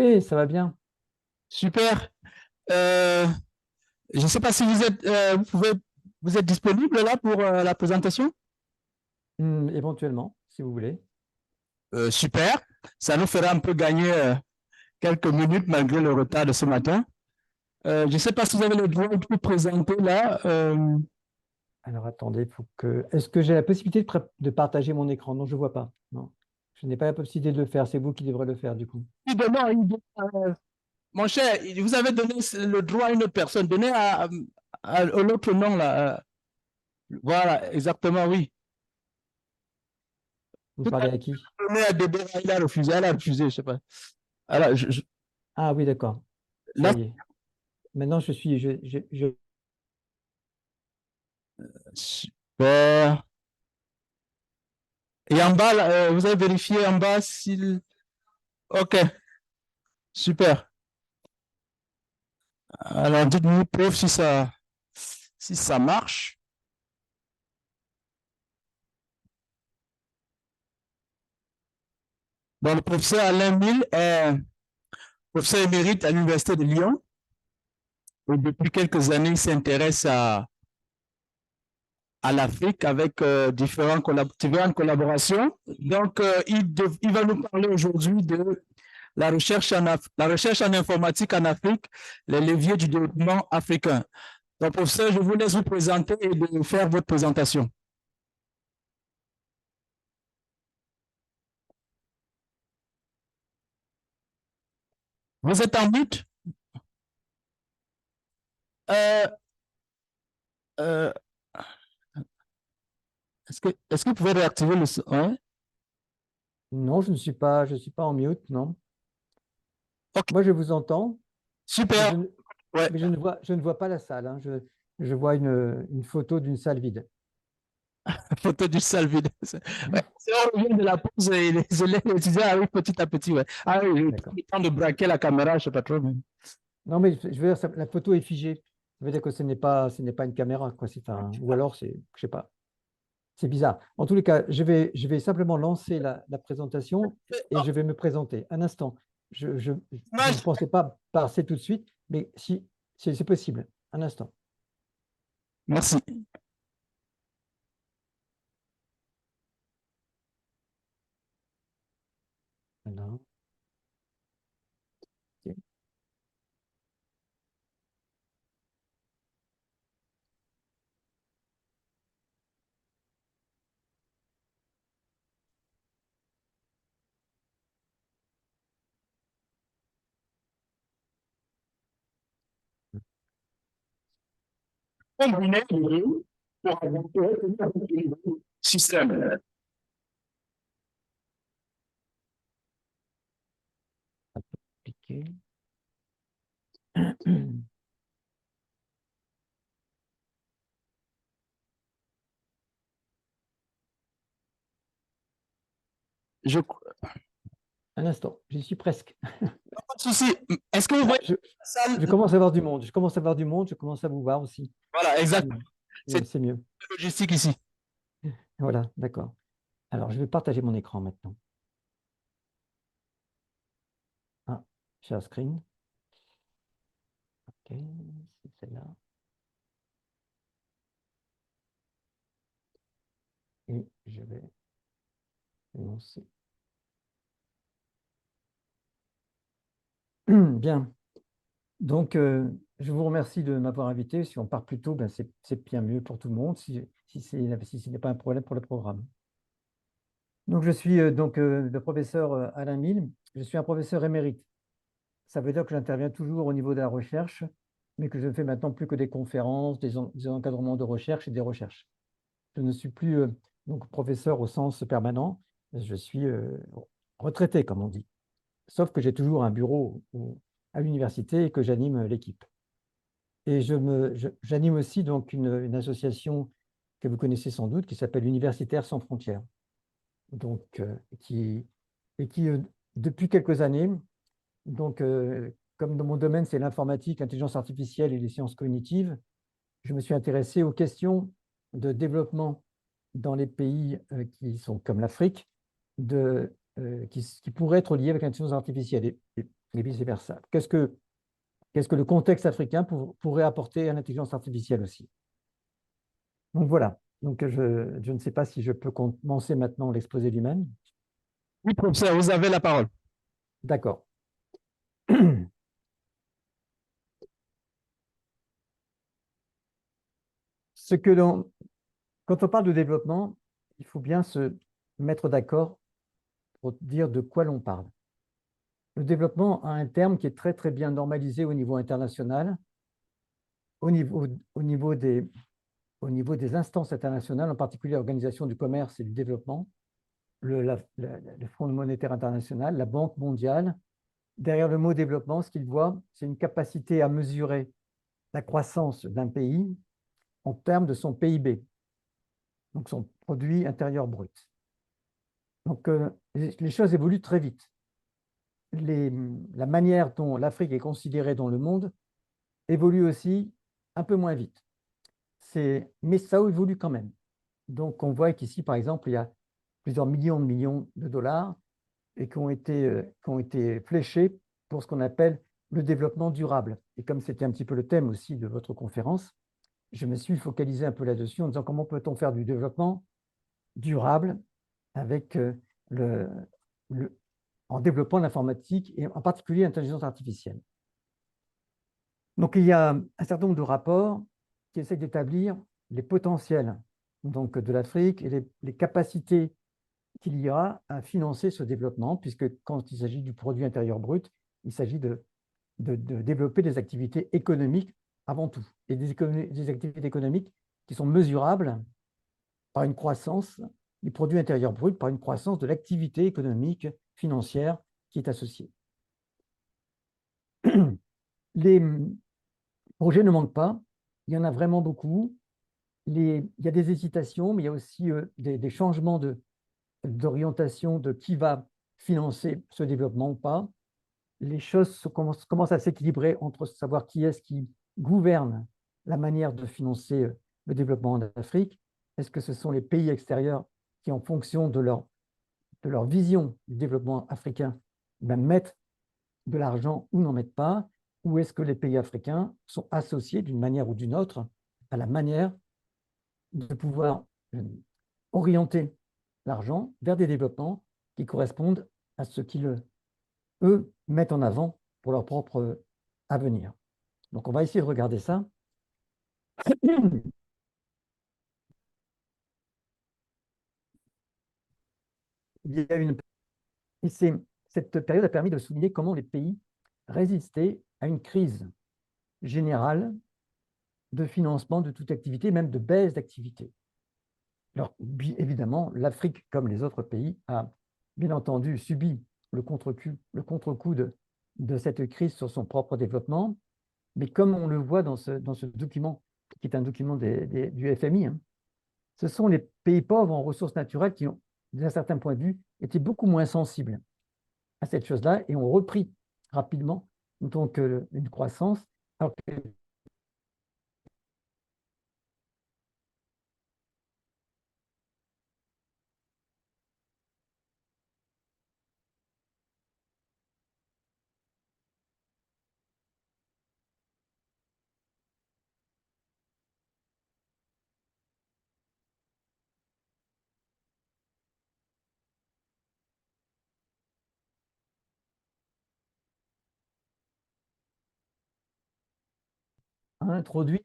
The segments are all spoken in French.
Oui, ça va bien. Super. Euh, je ne sais pas si vous êtes disponible là pour la présentation. Éventuellement, si vous voulez. Super. Ça nous fera un peu gagner quelques minutes malgré le retard de ce matin. Je ne sais pas si vous avez le droit de vous présenter là. Alors attendez, faut que. Est-ce que j'ai la possibilité de partager mon écran? Non, je ne vois pas. Non. Je n'ai pas la possibilité de le faire. C'est vous qui devrez le faire du coup. Évidemment, mon cher, vous avez donné le droit à une autre personne. Donnez à l'autre nom là. Voilà, exactement, oui. Vous Tout parlez à à qui? l'heure, donné à Déborah, il a refusé, je ne sais pas. Alors, Ah oui, d'accord. Ça là, y est. Maintenant, je suis. super. Et en bas, là, vous avez vérifié en bas s'il... OK, super. Alors, dites-nous, prof, si ça marche. Donc, le professeur Alain Mille est professeur émérite à l'Université de Lyon. Et depuis quelques années, il s'intéresse à l'Afrique avec différentes collaborations. Donc, il va nous parler aujourd'hui de la recherche en informatique en Afrique, les leviers du développement africain. Donc, professeur, je vous laisse vous présenter et de faire votre présentation. Vous êtes en mute? Euh, euh, est-ce que vous pouvez réactiver le son? Ouais. Non, je ne suis pas en mute, non. OK, Moi, je vous entends, mais super. Ouais. je ne vois pas la salle, hein. Je vois une photo d'une salle vide. Photo du salle vide. Ouais. Si on revient de la pause et les élèves étudiants arrivent petit à petit. Ouais. Ah oui, D'accord. le temps de braquer la caméra, je ne sais pas trop. Mais... Non, mais je veux dire, la photo est figée. Ça veut dire que ce n'est pas une caméra, quoi. Ou alors, je sais pas. C'est bizarre. En tous les cas, je vais simplement lancer la présentation et Oh, je vais me présenter. Un instant. Je ne image. pensais pas passer tout de suite, mais si c'est possible. Un instant. Merci. Voilà. Ok. Combiner les deux pour avoir un système. Appliquer. Je... Un instant. J'y suis presque. Pas de souci. Est-ce que vous Ah, voyez la salle? je commence à voir du monde. Je commence à voir du monde. Je commence à vous voir aussi. Voilà, exact. Hmm. C'est C'est mieux. logistique ici. Voilà, d'accord. Alors, je vais partager mon écran maintenant. Ah, share screen. Ok, c'est celle-là. Et je vais lancer. Bien. Donc, je vous remercie de m'avoir invité. Si on part plus tôt, ben, c'est bien mieux pour tout le monde, si ce n'est pas un problème pour le programme. Donc, je suis le professeur Alain Mille. Je suis un professeur émérite. Ça veut dire que j'interviens toujours au niveau de la recherche, mais que je ne fais maintenant plus que des conférences, des encadrements de recherche et des recherches. Je ne suis plus donc professeur au sens permanent. Je suis retraité, comme on dit. Sauf que j'ai toujours un bureau à l'université et que j'anime l'équipe. Et j'anime aussi donc une association que vous connaissez sans doute qui s'appelle Universitaires sans frontières. Donc, depuis quelques années, comme dans mon domaine, c'est l'informatique, l'intelligence artificielle et les sciences cognitives, je me suis intéressé aux questions de développement dans les pays qui sont comme l'Afrique, qui pourraient être liés avec l'intelligence artificielle. et vice-versa. Qu'est-ce que le contexte africain pourrait apporter à l'intelligence artificielle aussi. Donc voilà. Donc je ne sais pas si je peux commencer maintenant l'exposé lui-même. Oui, professeur, vous avez la parole. D'accord. Ce que quand on parle de développement, il faut bien se mettre d'accord pour dire de quoi l'on parle. Le développement a un terme qui est très très bien normalisé au niveau international, au niveau, au niveau des, au niveau des instances internationales, en particulier l'Organisation du commerce et du développement, le Fonds monétaire international, la Banque mondiale. Derrière le mot développement, ce qu'ils voient, c'est une capacité à mesurer la croissance d'un pays en termes de son PIB, donc son produit intérieur brut. Donc les choses évoluent très vite. La manière dont l'Afrique est considérée dans le monde évolue aussi un peu moins vite. Mais ça évolue quand même. Donc on voit qu'ici, par exemple, il y a plusieurs millions de dollars et qui ont été fléchés pour ce qu'on appelle le développement durable. Et comme c'était un petit peu le thème aussi de votre conférence, je me suis focalisé un peu là-dessus en disant comment peut-on faire du développement durable avec le, le, en développant l'informatique et en particulier l'intelligence artificielle. Donc il y a un certain nombre de rapports qui essaient d'établir les potentiels donc, de l'Afrique et les capacités qu'il y aura à financer ce développement, puisque quand il s'agit du produit intérieur brut, il s'agit de développer des activités économiques avant tout, et des activités économiques qui sont mesurables par une croissance du produit intérieur brut, par une croissance de l'activité économique financière qui est associée. Les projets ne manquent pas, il y en a vraiment beaucoup. Il y a des hésitations, mais il y a aussi des changements d'orientation de qui va financer ce développement ou pas. Les choses commencent à s'équilibrer entre savoir qui est-ce qui gouverne la manière de financer le développement en Afrique. Est-ce que ce sont les pays extérieurs qui, en fonction de leur vision du développement africain, mettent de l'argent ou n'en mettent pas? Ou est-ce que les pays africains sont associés d'une manière ou d'une autre à la manière de pouvoir orienter l'argent vers des développements qui correspondent à ce qu'ils, eux, mettent en avant pour leur propre avenir. Donc, on va essayer de regarder ça. Il y a et cette période a permis de souligner comment les pays résistaient à une crise générale de financement de toute activité, même de baisse d'activité. Alors, évidemment, l'Afrique, comme les autres pays, a bien entendu subi le contre-coup de cette crise sur son propre développement. Mais comme on le voit dans ce document, qui est un document du FMI, hein, ce sont les pays pauvres en ressources naturelles qui ont, d'un certain point de vue, été beaucoup moins sensibles à cette chose-là et ont repris rapidement donc, une croissance, alors que a introduit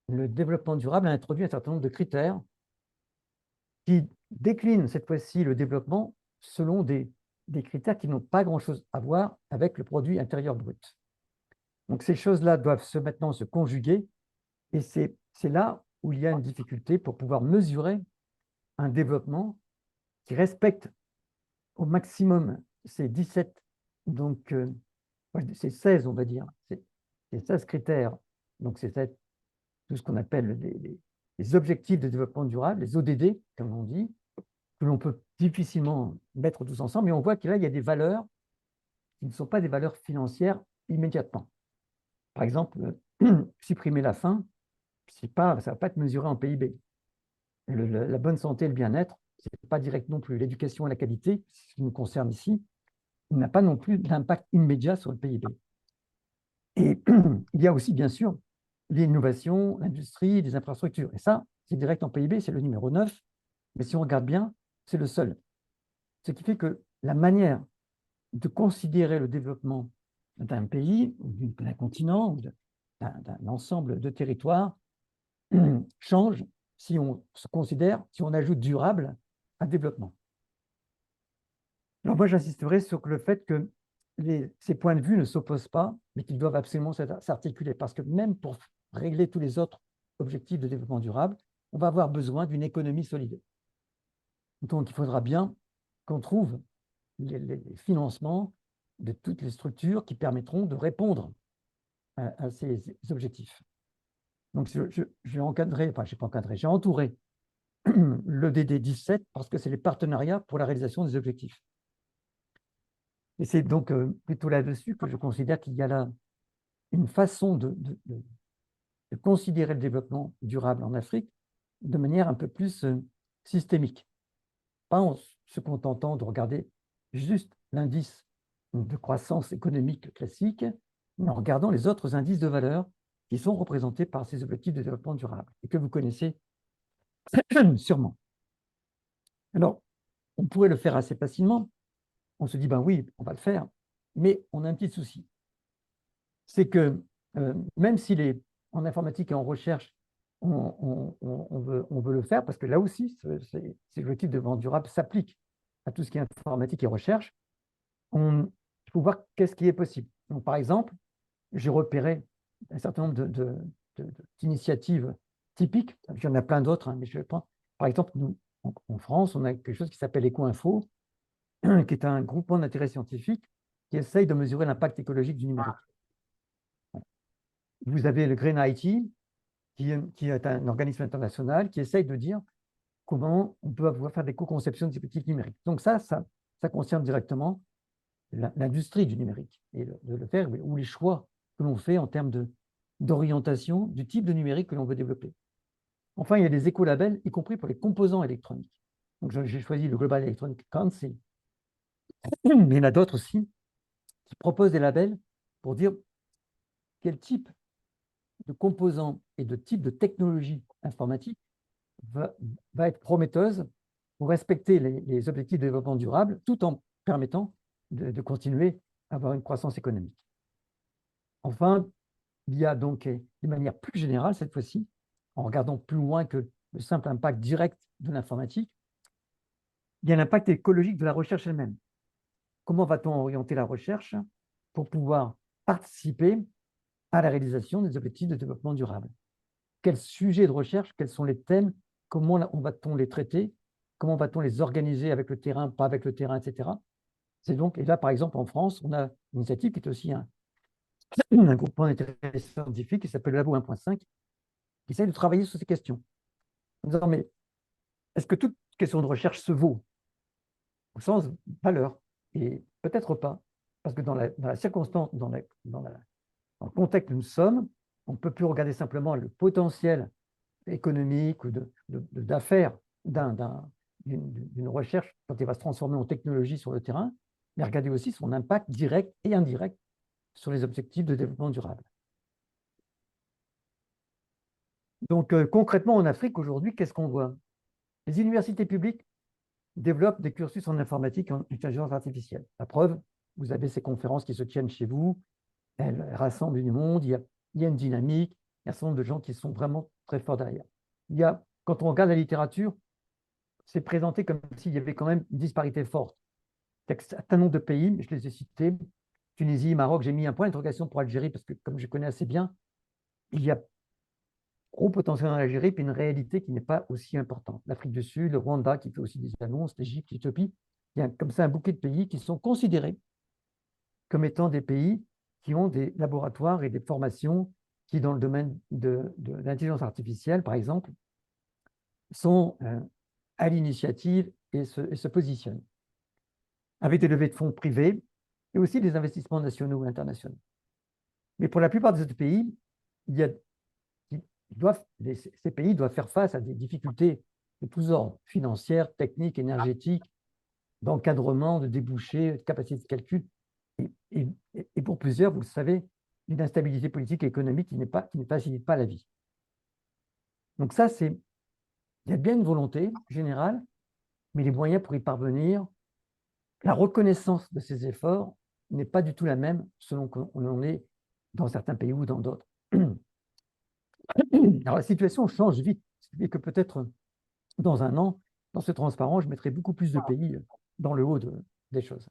le développement durable a introduit un certain nombre de critères qui déclinent cette fois-ci le développement selon des critères qui n'ont pas grand-chose à voir avec le produit intérieur brut. Donc ces choses-là doivent maintenant se conjuguer et c'est là où il y a une difficulté pour pouvoir mesurer un développement qui respecte au maximum ces 17, donc c'est 16 on va dire, c'est 16 critères, donc c'est tout ce qu'on appelle les objectifs de développement durable, les ODD, comme on dit, que l'on peut difficilement mettre tous ensemble, mais on voit que là, il y a des valeurs qui ne sont pas des valeurs financières immédiatement. Par exemple, supprimer la faim, ça ne va pas être mesuré en PIB. La bonne santé et le bien-être, ce n'est pas direct non plus. L'éducation et la qualité, ce qui nous concerne ici, n'a pas non plus d'impact immédiat sur le PIB. Et il y a aussi, bien sûr, l'innovation, l'industrie, les infrastructures. Et ça, c'est direct en PIB, c'est le numéro 9. Mais si on regarde bien, c'est le seul. Ce qui fait que la manière de considérer le développement d'un pays, d'un continent, d'un ensemble de territoires, change si on se considère, si on ajoute durable à développement. Alors moi, j'insisterai sur le fait que ces points de vue ne s'opposent pas, mais qu'ils doivent absolument s'articuler, parce que même pour régler tous les autres objectifs de développement durable, on va avoir besoin d'une économie solide. Donc, il faudra bien qu'on trouve les financements de toutes les structures qui permettront de répondre à ces objectifs. Donc, j'ai encadré, enfin, je n'ai pas encadré, j'ai entouré le DD 17 parce que c'est les partenariats pour la réalisation des objectifs. Et c'est donc plutôt là-dessus que je considère qu'il y a là une façon de considérer le développement durable en Afrique de manière un peu plus systémique. Pas en se contentant de regarder juste l'indice de croissance économique classique, mais en regardant les autres indices de valeur qui sont représentés par ces objectifs de développement durable et que vous connaissez sûrement. Alors, on pourrait le faire assez facilement. On se dit, ben oui, on va le faire, mais on a un petit souci. C'est que même s'il est en informatique et en recherche, on veut le faire, parce que là aussi, ces objectifs de développement durable s'appliquent à tout ce qui est informatique et recherche. Il faut voir qu'est-ce qui est possible. Donc, par exemple, j'ai repéré un certain nombre d'initiatives typiques. Il y en a plein d'autres, hein, mais je prends. Par exemple, nous, en France, on a quelque chose qui s'appelle Eco-Info, qui est un groupement d'intérêt scientifique qui essaye de mesurer l'impact écologique du numérique. Vous avez le Green IT, qui est un organisme international qui essaye de dire comment on peut faire des co-conceptions de dispositifs numériques. Donc ça concerne directement l'industrie du numérique et de le faire, ou les choix que l'on fait en termes d'orientation du type de numérique que l'on veut développer. Enfin, il y a des écolabels, y compris pour les composants électroniques. Donc j'ai choisi le Global Electronic Council. Mais il y en a d'autres aussi qui proposent des labels pour dire quel type de composants et de type de technologie informatique va être prometteuse pour respecter les objectifs de développement durable tout en permettant de continuer à avoir une croissance économique. Enfin, il y a donc, de manière plus générale cette fois-ci, en regardant plus loin que le simple impact direct de l'informatique, il y a l'impact écologique de la recherche elle-même. Comment va-t-on orienter la recherche pour pouvoir participer à la réalisation des objectifs de développement durable? Quels sujets de recherche, quels sont les thèmes, comment va-t-on les traiter, comment va-t-on les organiser avec le terrain, pas avec le terrain, etc. C'est donc, et là, par exemple, en France, on a une initiative qui est aussi un groupement d'intérêt scientifique qui s'appelle le Labo 1.5, qui essaie de travailler sur ces questions. En disant, mais est-ce que toute question de recherche se vaut au sens valeur? Et peut-être pas, parce que dans la circonstance, dans le contexte où nous sommes, on ne peut plus regarder simplement le potentiel économique ou d'affaires d'une recherche quand elle va se transformer en technologie sur le terrain, mais regarder aussi son impact direct et indirect sur les objectifs de développement durable. Donc, concrètement, en Afrique, aujourd'hui, qu'est-ce qu'on voit? Les universités publiques développent des cursus en informatique et en intelligence artificielle. La preuve, vous avez ces conférences qui se tiennent chez vous, elles rassemblent du monde, il y a une dynamique, il y a un certain nombre de gens qui sont vraiment très forts derrière. Quand on regarde la littérature, c'est présenté comme s'il y avait quand même une disparité forte. Il y a un certain nombre de pays, je les ai cités, Tunisie, Maroc, j'ai mis un point d'interrogation pour Algérie parce que, comme je connais assez bien, il y a gros potentiel en Algérie, puis une réalité qui n'est pas aussi importante. L'Afrique du Sud, le Rwanda qui fait aussi des annonces, l'Égypte, l'Éthiopie, il y a comme ça un bouquet de pays qui sont considérés comme étant des pays qui ont des laboratoires et des formations qui, dans le domaine de l'intelligence artificielle, par exemple, sont à l'initiative et se positionnent, avec des levées de fonds privés et aussi des investissements nationaux et internationaux. Mais pour la plupart des autres pays, ces pays doivent faire face à des difficultés de tous ordres, financières, techniques, énergétiques, d'encadrement, de débouchés, de capacité de calcul. Et pour plusieurs, vous le savez, une instabilité politique et économique qui ne facilite pas la vie. Donc ça, il y a bien une volonté générale, mais les moyens pour y parvenir, la reconnaissance de ces efforts n'est pas du tout la même selon qu'on en est dans certains pays ou dans d'autres. Alors la situation change vite, et que peut-être dans un an, dans ce transparent, je mettrai beaucoup plus de pays dans le haut des choses.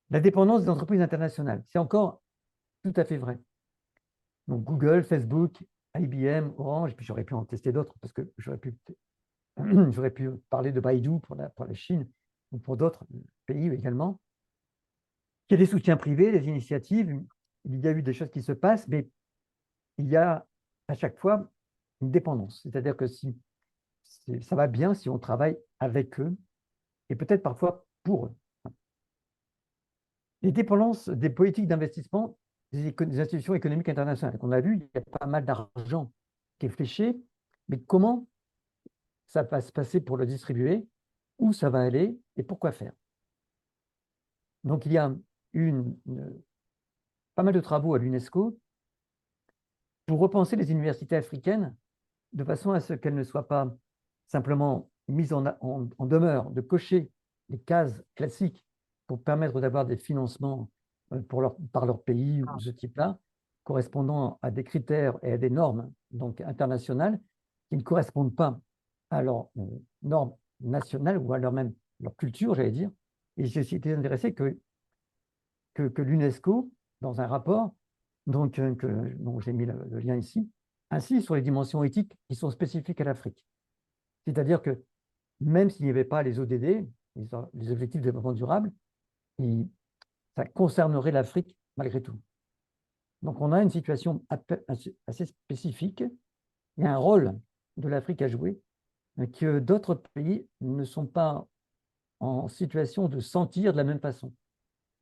La dépendance des entreprises internationales, c'est encore tout à fait vrai. Donc Google, Facebook, IBM, Orange, et puis j'aurais pu en tester d'autres parce que j'aurais pu parler de Baidu pour la Chine ou pour d'autres pays également. Il y a des soutiens privés, des initiatives, il y a eu des choses qui se passent, mais il y a à chaque fois une dépendance. C'est-à-dire que ça va bien si on travaille avec eux et peut-être parfois pour eux. Les dépendances des politiques d'investissement des institutions économiques internationales. On a vu, il y a pas mal d'argent qui est fléché, mais comment ça va se passer pour le distribuer, où ça va aller et pourquoi faire. Donc il y a pas mal de travaux à l'UNESCO pour repenser les universités africaines de façon à ce qu'elles ne soient pas simplement mises en demeure de cocher les cases classiques pour permettre d'avoir des financements par leur pays ou ce type-là, correspondant à des critères et à des normes donc internationales qui ne correspondent pas à leurs normes nationales ou à leur culture, j'allais dire. Et j'ai été intéressé que l'UNESCO, dans un rapport, donc j'ai mis le lien ici, insiste sur les dimensions éthiques qui sont spécifiques à l'Afrique. C'est-à-dire que même s'il n'y avait pas les ODD, les objectifs de développement durable, ça concernerait l'Afrique malgré tout. Donc on a une situation assez spécifique. Il y a un rôle de l'Afrique à jouer que d'autres pays ne sont pas en situation de sentir de la même façon.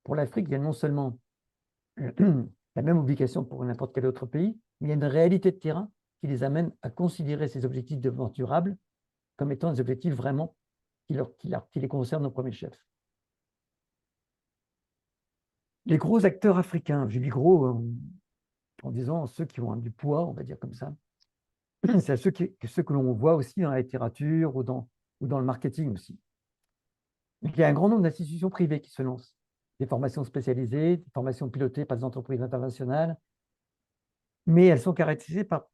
Pour l'Afrique, il y a non seulement la même obligation pour n'importe quel autre pays, mais il y a une réalité de terrain qui les amène à considérer ces objectifs de développement durable comme étant des objectifs vraiment qui les concernent au premier chef. Les gros acteurs africains, j'ai dit gros en disant ceux qui ont du poids, on va dire comme ça, c'est ceux que l'on voit aussi dans la littérature ou dans le marketing aussi. Il y a un grand nombre d'institutions privées qui se lancent, des formations spécialisées, des formations pilotées par des entreprises internationales, mais elles sont caractérisées par